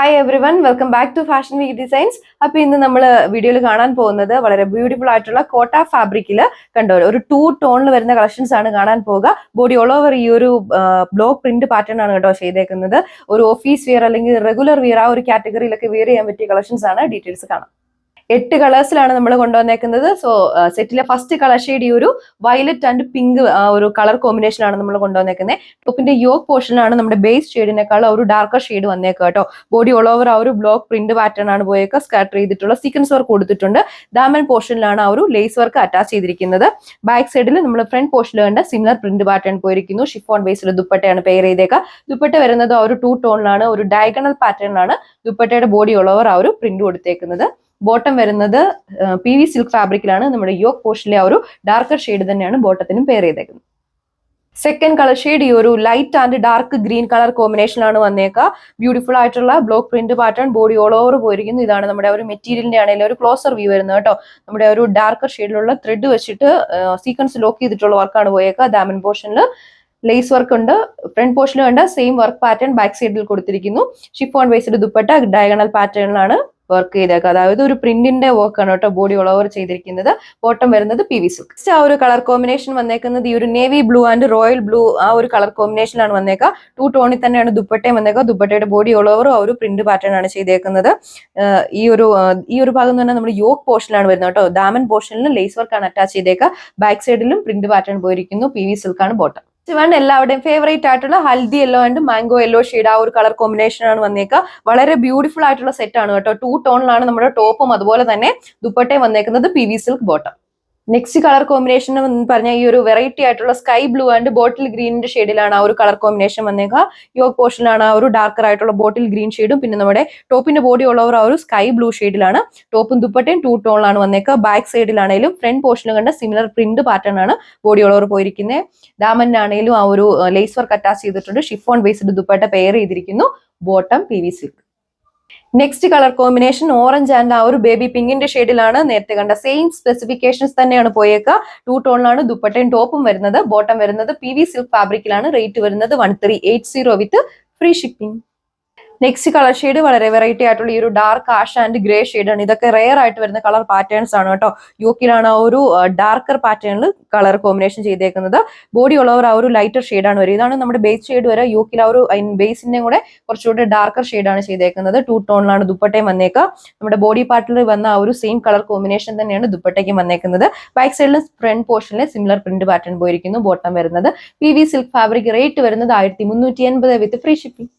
Hi everyone, welcome back to fashion week designs. അപ്പൊ ഇന്ന് നമ്മൾ വീഡിയോയിൽ കാണാൻ പോകുന്നത് വളരെ ബ്യൂട്ടിഫുൾ ആയിട്ടുള്ള കോട്ട ഫാബ്രിക്കിൽ കണ്ടോ ഒരു 2 ടോണിൽ വരുന്ന കളക്ഷൻസ് ആണ് കാണാൻ പോകുക. ബോഡി ഓൾ ഓവർ ഈ ഒരു ബ്ലോക്ക് പ്രിന്റ് പാറ്റേൺ ആണ് കേട്ടോ ചെയ്തേക്കുന്നത്. ഒരു ഓഫീസ് വിയർ അല്ലെങ്കിൽ റെഗുലർ വിയർ ആ ഒരു കാറ്റഗറിയിലൊക്കെ വെയർ ചെയ്യാൻ പറ്റിയ കളക്ഷൻസ് ആണ്. ഡീറ്റെയിൽസ് കാണാം. 8 കളേഴ്സിലാണ് നമ്മൾ കൊണ്ടുവന്നേക്കുന്നത്. സോ സെറ്റിലെ ഫസ്റ്റ് കളർ ഷെയ്ഡ് ഈ ഒരു വയലറ്റ് ആൻഡ് പിങ്ക് ഒരു കളർ കോമ്പിനേഷനാണ് നമ്മൾ കൊണ്ടുവന്നേക്കുന്നത്. ടോപ്പിന്റെ യോക്ക് പോർഷനിലാണ് നമ്മുടെ ബേസ് ഷെയ്ഡിനേക്കാൾ ഒരു ഡാർക്കർ ഷെയ്ഡ് വന്നേക്കുക കേട്ടോ. ബോഡി ഓൾ ഓവർ ആ ഒരു ബ്ലോക്ക് പ്രിന്റ് പാറ്റേൺ ആണ് പോയേക്കുക. സ്കാറ്റർ ചെയ്തിട്ടുള്ള സീക്വൻസ് വർക്ക് കൊടുത്തിട്ടുണ്ട്. ദാമൻ പോർഷനിലാണ് ആ ഒരു ലേസ് വർക്ക് അറ്റാച്ച് ചെയ്തിരിക്കുന്നത്. ബാക്ക് സൈഡിൽ നമ്മൾ ഫ്രണ്ട് പോർഷനിൽ കണ്ട സിമിലർ പ്രിന്റ് പാറ്റേൺ പോയിരിക്കുന്നു. ഷിഫോൺ ബേസിൽ ദുപ്പട്ടയാണ് പെയർ ചെയ്തേക്കുക. ദുപ്പട്ട വരുന്നത് ആ ഒരു 2 ടോണിലാണ്, ഒരു ഡയഗണൽ പാറ്റേണിലാണ് ദുപ്പട്ടയുടെ ബോഡി ഓൾ ഓവർ ആ ഒരു പ്രിന്റ് കൊടുത്തേക്കുന്നത്. ബോട്ടം വരുന്നത് PV സിൽക്ക് ഫാബ്രിക്കിലാണ്. നമ്മുടെ യോക്ക് പോർഷനിലെ ആ ഒരു ഡാർക്കർ ഷെയ്ഡ് തന്നെയാണ് ബോട്ടത്തിനും പെയർ ചെയ്തേക്കുന്നത്. സെക്കൻഡ് കളർ ഷെയ്ഡ് ഈ ഒരു light and dark green colour കോമ്പിനേഷനാണ് വന്നേക്കുക. ബ്യൂട്ടിഫുൾ ആയിട്ടുള്ള block print pattern body all over പോയിരിക്കുന്നു. ഇതാണ് നമ്മുടെ ഒരു മെറ്റീരിയലിന്റെ ആണെങ്കിലും ഒരു ക്ലോസർ വ്യൂ വരുന്നത് കേട്ടോ. നമ്മുടെ ഒരു ഡാർക്കർ ഷെയ്ഡിലുള്ള ത്രെഡ് വെച്ചിട്ട് സീക്വൻസ് ലോക്ക് ചെയ്തിട്ടുള്ള വർക്കാണ് പോയേക്കുക. ദാമൻ പോർഷനിൽ ലേസ് വർക്ക് ഉണ്ട്. ഫ്രണ്ട് പോർഷനിൽ കണ്ട സെയിം വർക്ക് പാറ്റേൺ ബാക്ക് സൈഡിൽ കൊടുത്തിരിക്കുന്നു. ഷിഫോൺ ബേസ്ഡ് ദുപ്പട്ട ഡയഗണൽ പാറ്റേണിലാണ് വർക്ക് ചെയ്തേക്കുക. അതായത് ഒരു പ്രിന്റിന്റെ വർക്ക് ആണ് കേട്ടോ ബോഡി ഓൾ ഓവർ ചെയ്തിരിക്കുന്നത്. ബോട്ടം വരുന്നത് PV സിൽക്ക്. ആ ഒരു കളർ കോമ്പിനേഷൻ വന്നേക്കുന്നത് ഈ ഒരു navy blue and royal blue ആ ഒരു കളർ കോമ്പിനേഷനിലാണ് വന്നേക്കുക. 2 ടോണിൽ തന്നെയാണ് ദുപ്പട്ടയും വന്നേക്കുക. ദുപ്പട്ടയുടെ ബോഡി ഓൾ ഓവർ ആ ഒരു പ്രിന്റ് പാറ്റേൺ ആണ് ചെയ്തേക്കുന്നത്. ഈ ഒരു ഭാഗം എന്ന് പറഞ്ഞാൽ നമ്മുടെ യോക്ക് പോർഷനിലാണ് വരുന്നത് കേട്ടോ. ദാമൻ പോർഷനിലും ലേസ് വർക്ക് ആണ് അറ്റാച്ച് ചെയ്തേക്കുക. ബാക്ക് സൈഡിലും പ്രിന്റ് പാറ്റേൺ പോയിരിക്കുന്നു. PV സിൽക്ക് ആണ് ബോട്ടം. എല്ലാവരുടെയും ഫേവറേറ്റ് ആയിട്ടുള്ള haldi yellow and mango yellow shade ആ ഒരു കളർ കോമ്പിനേഷൻ ആണ് വന്നേക്കുക. വളരെ ബ്യൂട്ടിഫുൾ ആയിട്ടുള്ള സെറ്റ് ആണ് കേട്ടോ. 2 ടോണിലാണ് നമ്മുടെ ടോപ്പും അതുപോലെ തന്നെ ദുപ്പട്ടയും വന്നേക്കുന്നത്. PV silk bottom. Next colour combination എന്ന് പറഞ്ഞാൽ ഈ ഒരു വെറൈറ്റി ആയിട്ടുള്ള സ്കൈ ബ്ലൂ ആൻഡ് ബോട്ടിൽ ഗ്രീനിന്റെ ഷെയ്ഡിലാണ് ആ ഒരു കളർ കോമ്പിനേഷൻ വന്നേക്കുക. യോക്ക് പോർഷനിലാണ് ആ ഒരു ഡാർക്കർ ആയിട്ടുള്ള ബോട്ടിൽ ഗ്രീൻ ഷെയ്ഡും പിന്നെ നമ്മുടെ ടോപ്പിന്റെ ബോഡി ഓൾ ഓവർ ആ ഒരു സ്കൈ ബ്ലൂ ഷെയ്ഡിലാണ്. ടോപ്പും ദുപ്പട്ടയും 2 ടോണിലാണ് വന്നേക്കുക. ബാക്ക് സൈഡിലാണെങ്കിലും ഫ്രണ്ട് പോർഷനിൽ കണ്ട സിമിലർ പ്രിന്റ് പാറ്റേൺ ആണ് ബോഡി ഓൾ ഓവർ പോയിരിക്കുന്നത്. ദാമനാണെങ്കിലും ആ ഒരു ലേസ് വർക്ക് അറ്റാച്ച് ചെയ്തിട്ടുണ്ട്. ഷിഫോൺ ബേസ്ഡ് ദുപ്പട്ട പെയർ ചെയ്തിരിക്കുന്നു. Bottom PV silk. Next colour combination orange and ആ ഒരു ബേബി പിങ്കിന്റെ ഷെയ്ഡിലാണ്. നേരത്തെ കണ്ട സെയിം സ്പെസിഫിക്കേഷൻസ് തന്നെയാണ് പോയേക്കുക. 2 ടോണിലാണ് ദുപ്പട്ടയും ടോപ്പും വരുന്നത്. ബോട്ടം വരുന്നത് PV സിൽക്ക് ഫാബ്രിക്കിലാണ്. റേറ്റ് വരുന്നത് 1380 with free shipping. Next colour shade വളരെ വെറൈറ്റി ആയിട്ടുള്ള ഈ ഒരു dark ash and grey shade ആണ്. ഇതൊക്കെ റെയർ ആയിട്ട് വരുന്ന കളർ പാറ്റേൺസ് ആണ് കേട്ടോ. യോക്കിലാണ് ആ ഒരു ഡാർക്കർ പാറ്റേണിൽ കളർ കോമ്പിനേഷൻ ചെയ്തേക്കുന്നത്. ബോഡി ഓൾ ഓവർ ആ ഒരു ലൈറ്റർ ഷെയ്ഡാണ് വരിക. ഇതാണ് നമ്മുടെ ബേസ് ഷെയ്ഡ് വരെ. യോക്കിൽ ആ ഒരു ബേസിന്റെ കൂടെ കുറച്ചുകൂടി ഡാർക്കർ ഷെയ്ഡാണ് ചെയ്തേക്കുന്നത്. 2 ടോണിലാണ് ദുപ്പട്ടയും വന്നേക്കുക. നമ്മുടെ ബോഡി പാർട്ടിൽ വന്ന ആ ഒരു സെയിം കളർ കോമ്പിനേഷൻ തന്നെയാണ് ദുപ്പട്ടയ്ക്കും വന്നേക്കുന്നത്. ബാക്ക് സൈഡിലും ഫ്രണ്ട് പോർഷനിലെ സിമിലർ പ്രിന്റ് പാറ്റേൺ പോയിരിക്കുന്നു. ബോട്ടം വരുന്നത് PV സിൽക്ക് ഫാബ്രിക്. റേറ്റ് വരുന്നത് 1380 with free shipping.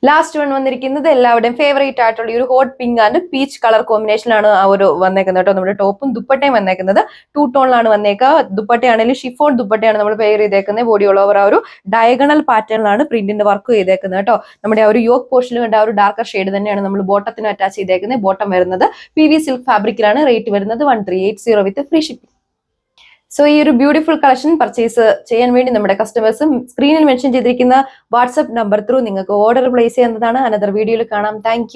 Last one വന്നിരിക്കുന്നത് എല്ലാവരുടെയും ഫേവറേറ്റ് ആയിട്ടുള്ള ഈ ഒരു hot pink and peach colour കോമ്പിനേഷനിലാണ് ആ ഒരു വന്നേക്കുന്നത് കേട്ടോ. നമ്മുടെ ടോപ്പും ദുപ്പട്ടയും വന്നേക്കുന്നത് 2 ടോണിലാണ് വന്നേക്കുക. ദുപ്പട്ടയാണെങ്കിൽ ഷിഫോൺ ദുപ്പട്ടയാണ് നമ്മൾ പെയർ ചെയ്തേക്കുന്നത്. ബോഡി ഓൾ ഓവർ ആ ഒരു ഡയഗണൽ പാറ്റേണിലാണ് പ്രിന്റിന്റെ വർക്ക് ചെയ്തേക്കുന്നത് കേട്ടോ. നമ്മുടെ ആ ഒരു യോക്ക് പോർഷനിൽ കണ്ട ആ ഒരു ഡാർക്കർ ഷെയ്ഡ് തന്നെയാണ് നമ്മൾ ബോട്ടത്തിന് അറ്റാച്ച് ചെയ്തേക്കുന്നത്. ബോട്ടം വരുന്നത് PV സിൽക്ക് ഫാബ്രിക്കിലാണ്. റേറ്റ് വരുന്നത് 1380 വിത്ത് ഫ്രീ ഷിപ്പിംഗ്. സോ ഈ ഒരു ബ്യൂട്ടിഫുൾ കളക്ഷൻ പർച്ചേസ് ചെയ്യാൻ വേണ്ടി നമ്മുടെ കസ്റ്റമേഴ്സും സ്ക്രീനിൽ മെൻഷൻ ചെയ്തിരിക്കുന്ന വാട്സ്ആപ്പ് നമ്പർ ത്രൂ നിങ്ങൾക്ക് ഓർഡർ പ്ലേസ് ചെയ്യുന്നതാണ്. അനദർ വീഡിയോയിൽ കാണാം. താങ്ക്